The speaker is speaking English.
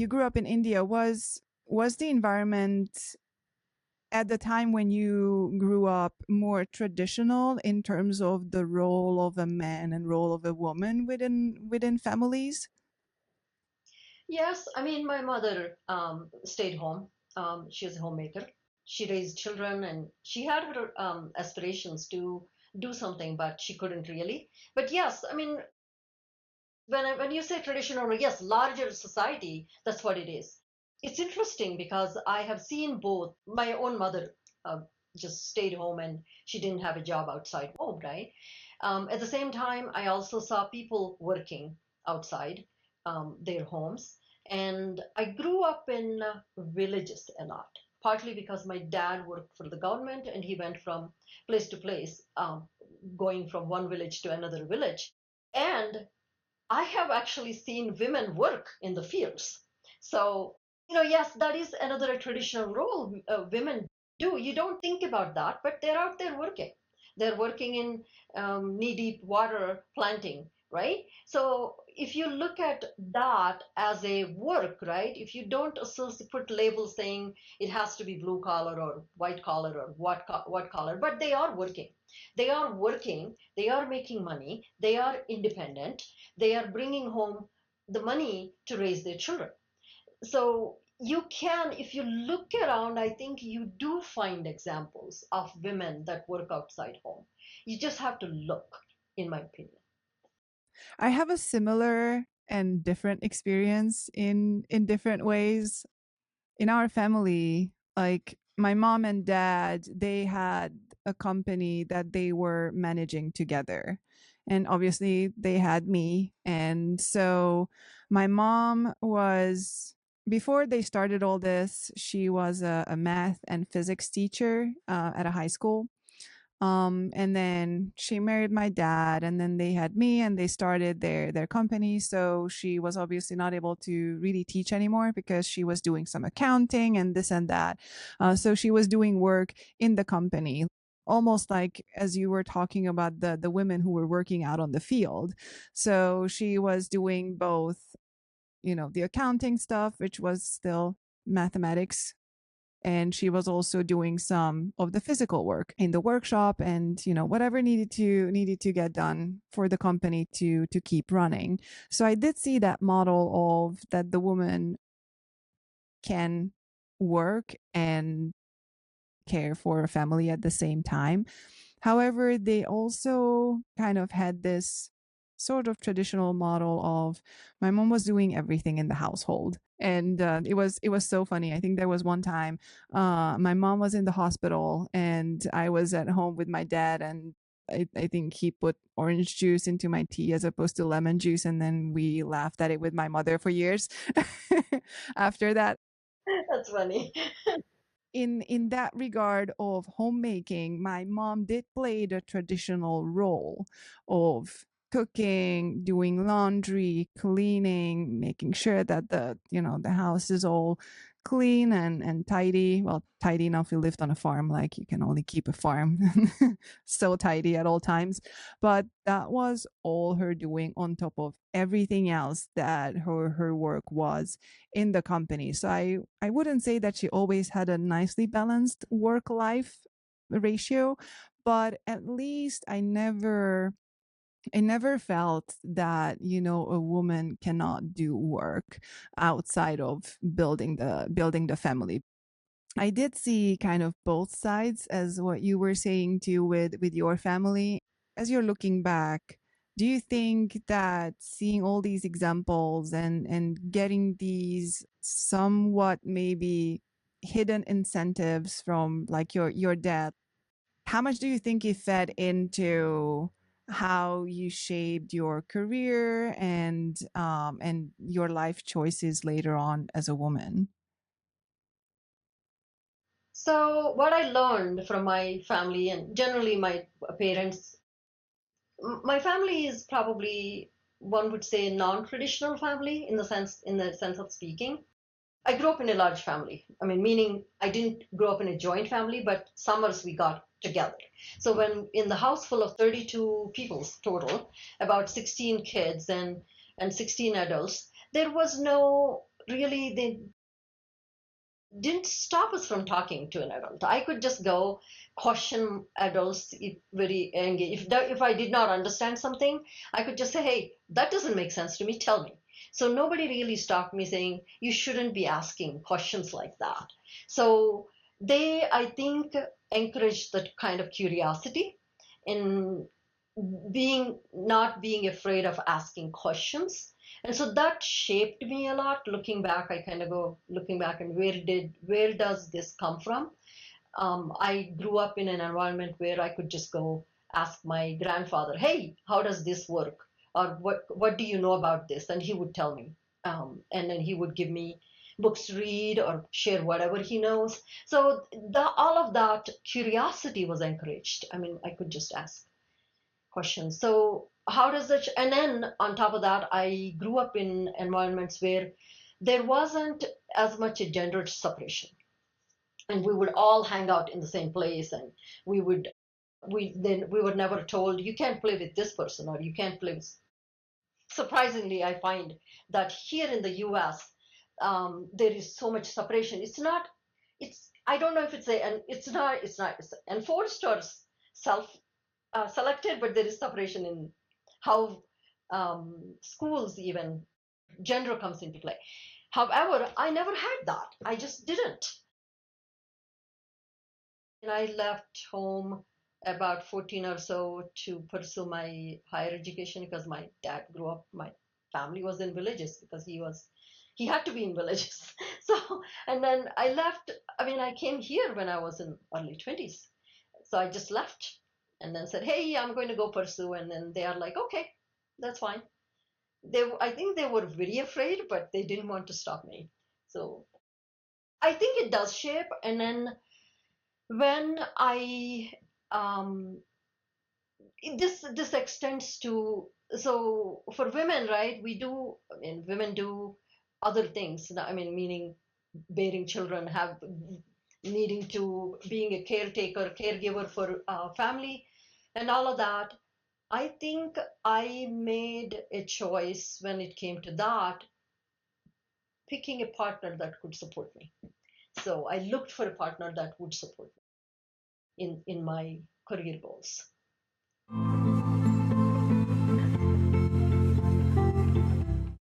you grew up in India. Was the environment at the time when you grew up more traditional in terms of the role of a man and role of a woman within families? Yes, I mean, my mother stayed home. She was a homemaker. She raised children and she had her aspirations to do something, but she couldn't really. But yes, I mean, when you say traditional, yes, larger society, that's what it is. It's interesting because I have seen both. My own mother uh, just stayed home and she didn't have a job outside home, right? At the same time, I also saw people working outside their homes. And I grew up in villages a lot, partly because my dad worked for the government and he went from place to place, going from one village to another village. And I have actually seen women work in the fields. So, yes, that is another traditional role women do. You don't think about that, but they're out there working. They're working in knee-deep water planting, right? So if you look at that as a work, right? If you don't put labels saying it has to be blue collar or white collar or what collar, but they are working. They are working. They are making money. They are independent. They are bringing home the money to raise their children. So you can, if you look around, I think you do find examples of women that work outside home. You just have to look, in my opinion. I have a similar and different experience in different ways. In our family, like my mom and dad, they had a company that they were managing together. And obviously they had me. And so my mom was, before they started all this, she was a math and physics teacher at a high school. And then she married my dad, and then they had me, and they started their company. So she was obviously not able to really teach anymore because she was doing some accounting and this and that. So she was doing work in the company, almost like as you were talking about the women who were working out on the field. So she was doing both, the accounting stuff, which was still mathematics, and she was also doing some of the physical work in the workshop, and whatever needed to get done for the company to keep running. So I did see that model of that the woman can work and care for a family at the same time. However, they also kind of had this sort of traditional model of my mom was doing everything in the household. And it was so funny. I think there was one time my mom was in the hospital and I was at home with my dad, and I think he put orange juice into my tea as opposed to lemon juice, and then we laughed at it with my mother for years after that. That's funny. In that regard of homemaking, my mom did play the traditional role of cooking, doing laundry, cleaning, making sure that the house is all clean and tidy. Well, tidy enough. We lived on a farm, like you can only keep a farm so tidy at all times. But that was all her doing on top of everything else that her work was in the company. So I wouldn't say that she always had a nicely balanced work life ratio, but at least I never felt that a woman cannot do work outside of building the family. I did see kind of both sides, as what you were saying too with your family. As you're looking back, do you think that seeing all these examples and getting these somewhat maybe hidden incentives from like your dad, how much do you think it fed into how you shaped your career and your life choices later on as a woman? So, what I learned from my family and generally my parents, my family is probably, one would say, non-traditional family in the sense of speaking. I grew up in a large family. I mean, meaning I didn't grow up in a joint family, but summers we got together. So when in the house full of 32 people total, about 16 kids and 16 adults, there was no really, they didn't stop us from talking to an adult. I could just go question adults if very engaged. If I did not understand something, I could just say, "Hey, that doesn't make sense to me. Tell me." So nobody really stopped me saying you shouldn't be asking questions like that. So they, I think, encouraged that kind of curiosity in being not being afraid of asking questions. And so that shaped me a lot. Looking back, I kind of go looking back and where does this come from? I grew up in an environment where I could just go ask my grandfather, "Hey, how does this work?" Or what do you know about this? And he would tell me. And then he would give me books to read or share whatever he knows. So all of that curiosity was encouraged. I mean, I could just ask questions. So how does it, and then on top of that, I grew up in environments where there wasn't as much a gender separation. And we would all hang out in the same place, and we would we were never told you can't play with this person or you can't play with. Surprisingly, I find that here in the US, there is so much separation. It's not, it's, I don't know if it's a, and it's enforced or self selected, but there is separation in how schools, even gender comes into play. However, I never had that. I just didn't. And I left home about 14 or so to pursue my higher education because my dad grew up, my family was in villages because he had to be in villages. So, and then I left, I mean, I came here when I was in early 20s. So I just left and then said, "Hey, I'm going to go pursue." And then they are like, "Okay, that's fine." I think they were very afraid, but they didn't want to stop me. So I think it does shape. And then when um, this extends to, so for women, right? We do, I mean, women do other things. I mean, meaning bearing children, have needing to being a caretaker, caregiver for family, and all of that. I think I made a choice when it came to that, picking a partner that could support me. So I looked for a partner that would support me in my career goals.